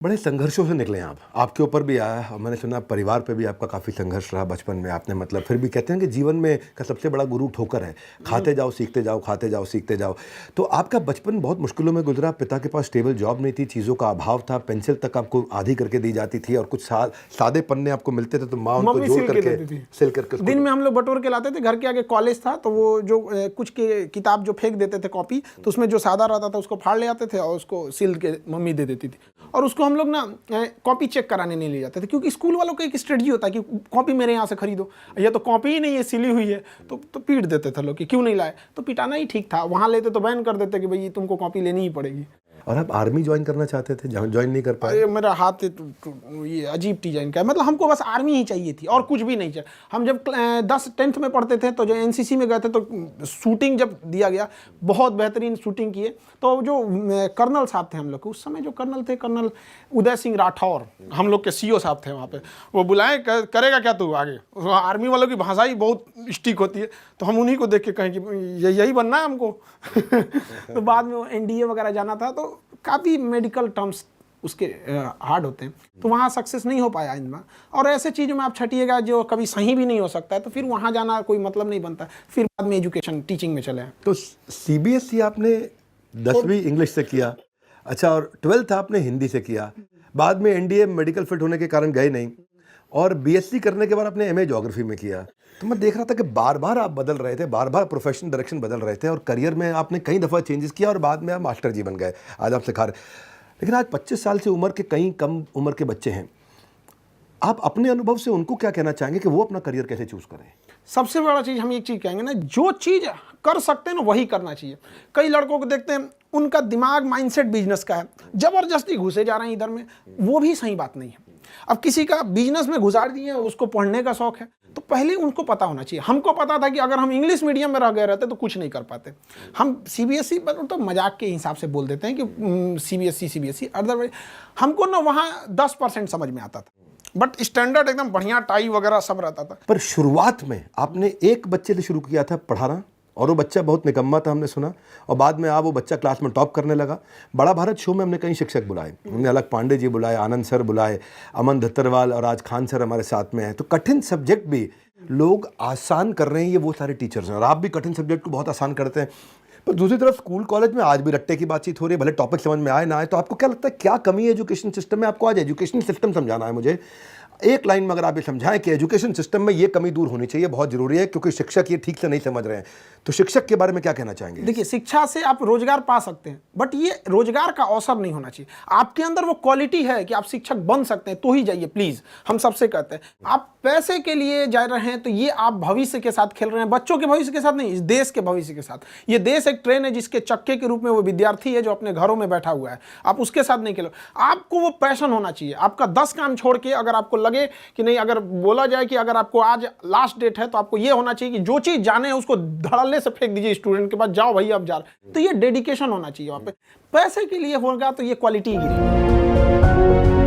बड़े संघर्षों से निकले आप, आपके ऊपर भी आया और मैंने सुना परिवार पे भी आपका काफ़ी संघर्ष रहा बचपन में। आपने मतलब फिर भी कहते हैं कि जीवन में का सबसे बड़ा गुरु ठोकर है, खाते जाओ सीखते जाओ, खाते जाओ सीखते जाओ। तो आपका बचपन बहुत मुश्किलों में गुजरा, पिता के पास स्टेबल जॉब नहीं थी, चीज़ों का अभाव था, पेंसिल तक आपको आधी करके दी जाती थी और कुछ सादे पन्ने आपको मिलते थे तो माँ उनको जोड़ करके सिल करके दिन में हम लोग बटोर के लाते थे। घर के आगे कॉलेज था तो वो जो कुछ के किताब जो फेंक देते थे कॉपी, तो उसमें जो सादा रहता था उसको फाड़ ले आते थे और उसको सिल के मम्मी दे देती थी। और उसको हम लोग ना कॉपी चेक कराने नहीं ले जाते थे, क्योंकि स्कूल वालों का एक स्ट्रेटजी होता है कि कॉपी मेरे यहाँ से खरीदो, ये तो कॉपी ही नहीं है, सिली हुई है। तो पीट देते थे लोग कि क्यों नहीं लाए, तो पिटाना ही ठीक था। वहाँ लेते तो बैन कर देते कि भाई तुमको कॉपी लेनी ही पड़ेगी। और आप आर्मी ज्वाइन करना चाहते थे, ज्वाइन नहीं कर पाए? अरे मेरा हाथ ये अजीब डिजाइन का है, मतलब हमको बस आर्मी ही चाहिए थी और कुछ भी नहीं चाहिए। हम जब 10th में पढ़ते थे तो जो एनसीसी में गए थे तो शूटिंग जब दिया गया, बहुत बेहतरीन शूटिंग किए। तो जो कर्नल साहब थे हम लोग के उस समय, जो कर्नल थे, कर्नल उदय सिंह राठौर, हम लोग के सीओ साहब थे वहाँ पे, वो बुलाए करेगा क्या तू आगे। आर्मी वालों की भाषा ही बहुत स्टिक होती है, तो हम उन्हीं को देख के कहें कि यही बनना है हमको। तो बाद में एनडीए वगैरह जाना था तो काफ़ी मेडिकल टर्म्स उसके हार्ड होते हैं, तो वहाँ सक्सेस नहीं हो पाया इनमें। और ऐसे चीज़ों में आप छटिएगा जो कभी सही भी नहीं हो सकता है, तो फिर वहाँ जाना कोई मतलब नहीं बनता। फिर बाद में एजुकेशन टीचिंग में चले। तो सीबीएसई आपने 10वीं इंग्लिश से किया, अच्छा, और 12th आपने हिंदी से किया। बाद में एनडीए मेडिकल फिट होने के कारण गए नहीं, और बीएससी करने के बाद आपने एमए ज्योग्राफी में किया। तो मैं देख रहा था कि बार बार आप बदल रहे थे, बार बार प्रोफेशनल डायरेक्शन बदल रहे थे, और करियर में आपने कई दफ़ा चेंजेस किया और बाद में आप मास्टर जी बन गए। आज आप सिखा रहे, लेकिन आज 25 साल से उम्र के कई कम उम्र के बच्चे हैं, आप अपने अनुभव से उनको क्या कहना चाहेंगे कि वो अपना करियर कैसे चूज करें? सबसे बड़ा चीज़ हम एक चीज़ कहेंगे ना, जो चीज़ कर सकते हैं ना वही करना चाहिए। कई लड़कों को देखते हैं उनका दिमाग माइंडसेट बिजनेस का है, जबरदस्ती घुसे जा रहे हैं इधर में, वो भी सही बात नहीं है। अब किसी का बिजनेस में घुसार दिए, उसको पढ़ने का शौक है, तो पहले उनको पता होना चाहिए। हमको पता था कि अगर हम इंग्लिश मीडियम में रह गए रहते तो कुछ नहीं कर पाते। हम सीबीएसई पर तो मजाक के हिसाब से बोल देते हैं कि सीबीएसई अदरवाइज हमको ना वहाँ 10% समझ में आता था, बट स्टैंडर्ड एकदम बढ़िया टाई वगैरह सब रहता था। पर शुरुआत में आपने एक बच्चे से शुरू किया था पढ़ाना, और वो बच्चा बहुत निकम्मा था हमने सुना, और बाद में आप वो बच्चा क्लास में टॉप करने लगा। बड़ा भारत शो में हमने कई शिक्षक बुलाए, हमने अलग पांडे जी बुलाए, आनंद सर बुलाए, अमन धत्तरवाल, और आज खान सर हमारे साथ में हैं। तो कठिन सब्जेक्ट भी लोग आसान कर रहे हैं, ये वो सारे टीचर्स हैं, और आप भी कठिन सब्जेक्ट को बहुत आसान करते हैं। पर दूसरी तरफ स्कूल कॉलेज में आज भी रट्टे की बातचीत हो रही है, भले टॉपिक समझ में आए ना आए। तो आपको क्या लगता है क्या कमी है एजुकेशन सिस्टम में? आपको आज एजुकेशन सिस्टम समझाना है मुझे, एक लाइन में अगर आप ये समझाएं कि एजुकेशन सिस्टम में ये कमी दूर होनी चाहिए, बहुत जरूरी है, क्योंकि शिक्षक ये ठीक से नहीं समझ रहे हैं। तो शिक्षक के बारे में क्या कहना चाहेंगे? देखिए, शिक्षा से आप रोजगार पा सकते हैं, बट ये रोजगार का अवसर नहीं होना चाहिए। आपके अंदर वो क्वालिटी है कि आप शिक्षक बन सकते हैं तो ही जाइए, प्लीज। हम सबसे कहते हैं, आप पैसे के लिए जा रहे हैं तो ये आप भविष्य के साथ खेल रहे हैं, बच्चों के भविष्य के साथ नहीं, इस देश के भविष्य के साथ। ये देश एक ट्रेन है जिसके चक्के के रूप में वो विद्यार्थी है जो अपने घरों में बैठा हुआ है, आप उसके साथ नहीं खेलो। आपको वो पैशन होना चाहिए। आपका 10 काम छोड़ के अगर आपको लगे कि नहीं, अगर बोला जाए कि अगर आपको आज लास्ट डेट है तो आपको ये होना चाहिए कि जो चीज जाने है उसको धड़ल्ले से फेंक दीजिए स्टूडेंट के पास, जाओ भाई अब जा रहे। तो ये डेडिकेशन होना चाहिए वहां पे। पैसे के लिए होगा तो ये क्वालिटी गिरेगी।